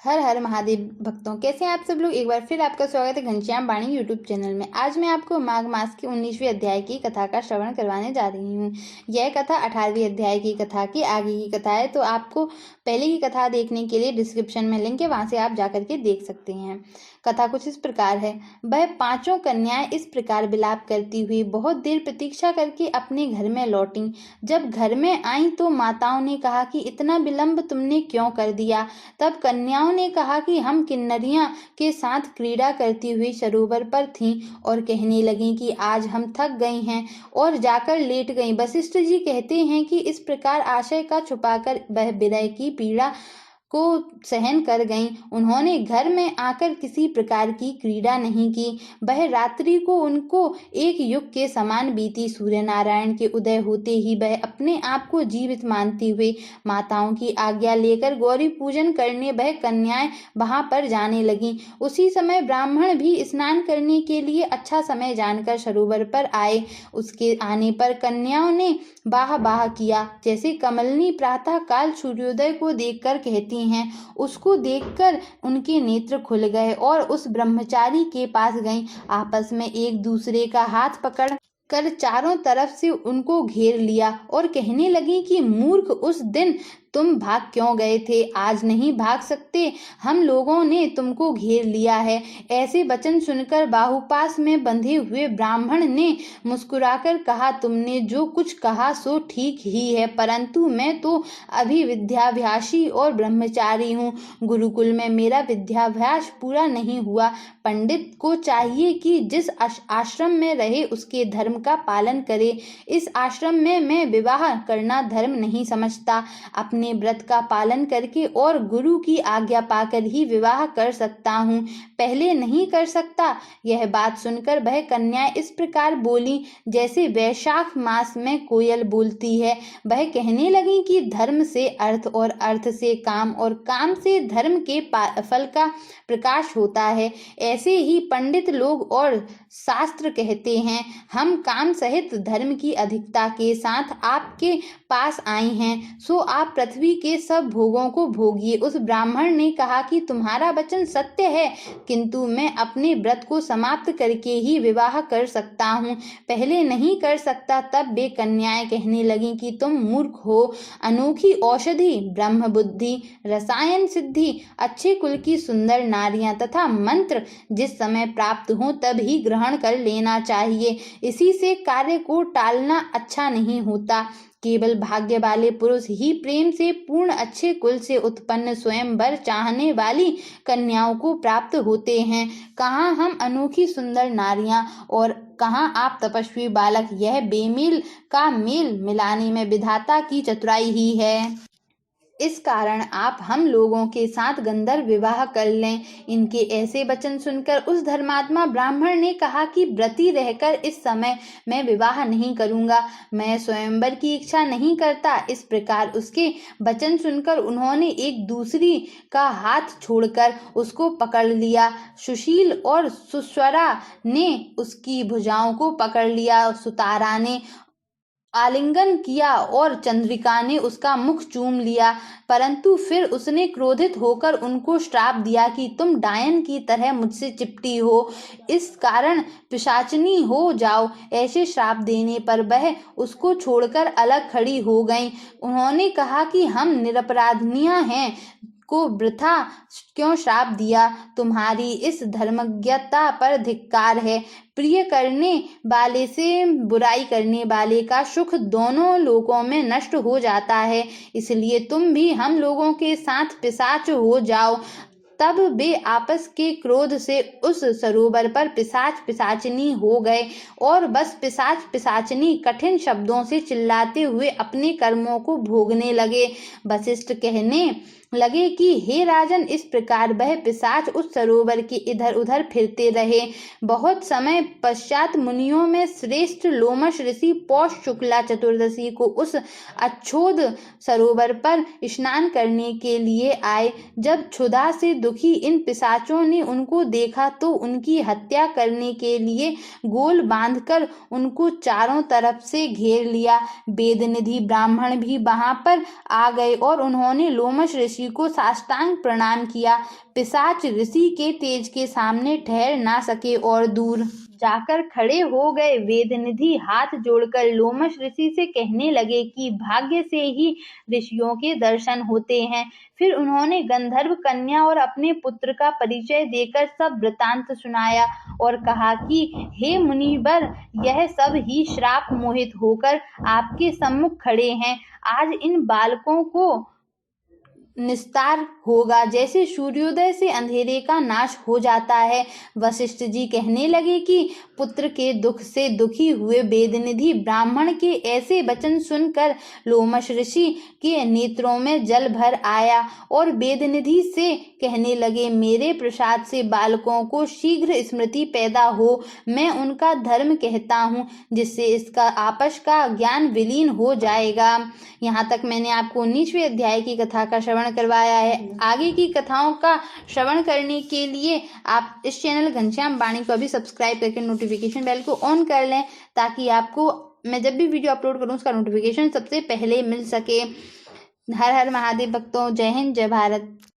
हर हर महादेव भक्तों, कैसे हैं आप सब लोग। एक बार फिर आपका स्वागत है घनश्याम वाणी यूट्यूब चैनल में। आज मैं आपको माघ मास के 19वें अध्याय की कथा का श्रवण करवाने जा रही हूँ। यह कथा 18वें अध्याय की कथा की आगे की कथा है, तो आपको पहले की कथा देखने के लिए डिस्क्रिप्शन में लिंक है, वहां से आप जाकर के देख सकते हैं। कथा कुछ इस प्रकार है। वह पांचों कन्याएं इस प्रकार विलाप करती हुई बहुत देर प्रतीक्षा करके अपने घर में लौटी। जब घर में आई तो माताओं ने कहा कि इतना विलंब तुमने क्यों कर दिया। तब कन्याओं ने कहा कि हम किन्नरियां के साथ क्रीड़ा करती हुई सरोवर पर थीं और कहने लगीं कि आज हम थक गई हैं और जाकर लेट गईं। वशिष्ठ जी कहते हैं कि इस प्रकार आशय का छुपाकर वह विरह की पीड़ा को सहन कर गईं। उन्होंने घर में आकर किसी प्रकार की क्रीड़ा नहीं की। वह रात्रि को उनको एक युग के समान बीती। सूर्य नारायण के उदय होते ही वह अपने आप को जीवित मानती हुई माताओं की आज्ञा लेकर गौरी पूजन करने वह कन्याएं वहां पर जाने लगीं। उसी समय ब्राह्मण भी स्नान करने के लिए अच्छा समय जानकर सरोवर पर आए। उसके आने पर कन्याओं ने बाह बाह किया। जैसे कमलनी प्रातः काल सूर्योदय को देखकर कहती हैं, उसको देखकर उनके नेत्र खुल गए और उस ब्रह्मचारी के पास गईं। आपस में एक दूसरे का हाथ पकड़ कर चारों तरफ से उनको घेर लिया और कहने लगी कि मूर्ख, उस दिन तुम भाग क्यों गए थे, आज नहीं भाग सकते। हम लोगों ने तुमको घेर लिया है। ऐसे वचन सुनकर बाहुपास में बंधे हुए ब्राह्मण ने मुस्कुराकर कहा, तुमने जो कुछ कहा सो ठीक ही है, परंतु मैं तो अभी विद्याभ्यासी और ब्रह्मचारी हूँ। गुरुकुल में मेरा विद्याभ्यास पूरा नहीं हुआ। पंडित को चाहिए कि जिस आश्रम में रहे उसके धर्म का पालन करे। इस आश्रम में मैं विवाह करना धर्म नहीं समझता। अपने व्रत का पालन करके और गुरु की आज्ञा पाकर ही विवाह कर सकता हूँ, पहले नहीं कर सकता। यह बात सुनकर वह कन्याएं इस प्रकार बोली जैसे वैशाख मास में कोयल बोलती है। वह कहने लगी कि धर्म से अर्थ और अर्थ से काम और काम से धर्म के फल का प्रकाश होता है। ऐसे ही पंडित लोग और शास्त्र कहते हैं। हम काम सहित धर्म की अधिकता के साथ आपके पास आई हैं, सो आप पृथ्वी के सब भोगों को भोगिए। उस ब्राह्मण ने कहा कि तुम्हारा वचन सत्य है, किंतु मैं अपने व्रत को समाप्त करके ही विवाह कर सकता हूँ, पहले नहीं कर सकता। तब वे कन्याएं कहने लगीं कि तुम मूर्ख हो। अनोखी औषधि, ब्रह्म बुद्धि, रसायन सिद्धि, अच्छे कुल की सुंदर नारियां तथा मंत्र जिस समय प्राप्त हो तब ही ग्रहण कर लेना चाहिए। इसी से कार्य को टालना अच्छा नहीं होता। केवल भाग्य वाले पुरुष ही प्रेम से पूर्ण अच्छे कुल से उत्पन्न स्वयंवर चाहने वाली कन्याओं को प्राप्त होते हैं। कहाँ हम अनोखी सुंदर नारियां और कहाँ आप तपस्वी बालक। यह बेमेल का मेल मिलाने में विधाता की चतुराई ही है। इस कारण आप हम लोगों के साथ गंधर्व विवाह कर लें। इनके ऐसे वचन सुनकर उस धर्मात्मा ब्राह्मण ने कहा कि व्रती रहकर इस समय मैं विवाह नहीं करूंगा, मैं स्वयंवर की इच्छा नहीं करता। इस प्रकार उसके वचन सुनकर उन्होंने एक दूसरी का हाथ छोड़कर उसको पकड़ लिया। सुशील और सुस्वरा ने उसकी भुजाओं को पकड़ लिया, सुतारा ने आलिंगन किया और चंद्रिका ने उसका मुख चूम लिया। परंतु फिर उसने क्रोधित होकर उनको श्राप दिया कि तुम डायन की तरह मुझसे चिपटी हो, इस कारण पिशाचिनी हो जाओ। ऐसे श्राप देने पर वह उसको छोड़कर अलग खड़ी हो गईं। उन्होंने कहा कि हम निरपराधिनियां हैं, को वृथा क्यों श्राप दिया। तुम्हारी इस धर्मज्ञता पर धिक्कार है। प्रिय करने वाले से बुराई करने वाले का सुख दोनों लोकों में नष्ट हो जाता है, इसलिए तुम भी हम लोगों के साथ पिशाच हो जाओ। तब वे आपस के क्रोध से उस सरोवर पर पिशाच पिशाचिनी हो गए और बस पिशाच पिशाचिनी कठिन शब्दों से चिल्लाते हुए अपने कर्मों को भोगने लगे। वशिष्ठ कहने लगे कि हे राजन, इस प्रकार वह पिशाच उस सरोवर के इधर उधर फिरते रहे। बहुत समय पश्चात मुनियों में श्रेष्ठ लोमश ऋषि पौष शुक्ला चतुर्दशी को उस अच्छोद सरोवर पर स्नान करने के लिए आए। जब क्षुधा से दुखी इन पिशाचों ने उनको देखा तो उनकी हत्या करने के लिए गोल बांधकर उनको चारों तरफ से घेर लिया। वेदनिधि ब्राह्मण भी वहां पर आ गए और उन्होंने लोमश ऋषि ऋषि को साष्टांग प्रणाम किया। पिशाच ऋषि के तेज के सामने ठहर ना सके और दूर जाकर खड़े हो गए। वेदनिधि हाथ जोड़कर लोमश ऋषि से कहने लगे कि भाग्य से ही ऋषियों के दर्शन होते हैं। फिर उन्होंने गंधर्व कन्या और अपने पुत्र का परिचय देकर सब वृतांत सुनाया और कहा कि हे मुनिवर, यह सब ही श्राप मोहित होकर आपके सम्मुख खड़े हैं। आज इन बालकों को निस्तार होगा, जैसे सूर्योदय से अंधेरे का नाश हो जाता है। वशिष्ठ जी कहने लगे कि पुत्र के दुख से दुखी हुए वेदनिधि ब्राह्मण के ऐसे वचन सुनकर लोमश ऋषि के नेत्रों में जल भर आया और वेदनिधि से कहने लगे, मेरे प्रसाद से बालकों को शीघ्र स्मृति पैदा हो। मैं उनका धर्म कहता हूँ, जिससे इसका आपस का ज्ञान विलीन हो जाएगा। यहाँ तक मैंने आपको 19वें अध्याय की कथा का श्रवण करवाया है। आगे की कथाओं का श्रवण करने के लिए आप इस चैनल घनश्याम वाणी को अभी सब्सक्राइब करके नोटिफिकेशन बेल को ऑन कर लें, ताकि आपको मैं जब भी वीडियो अपलोड करूं उसका नोटिफिकेशन सबसे पहले मिल सके। हर हर महादेव भक्तों, जय हिंद, जय भारत।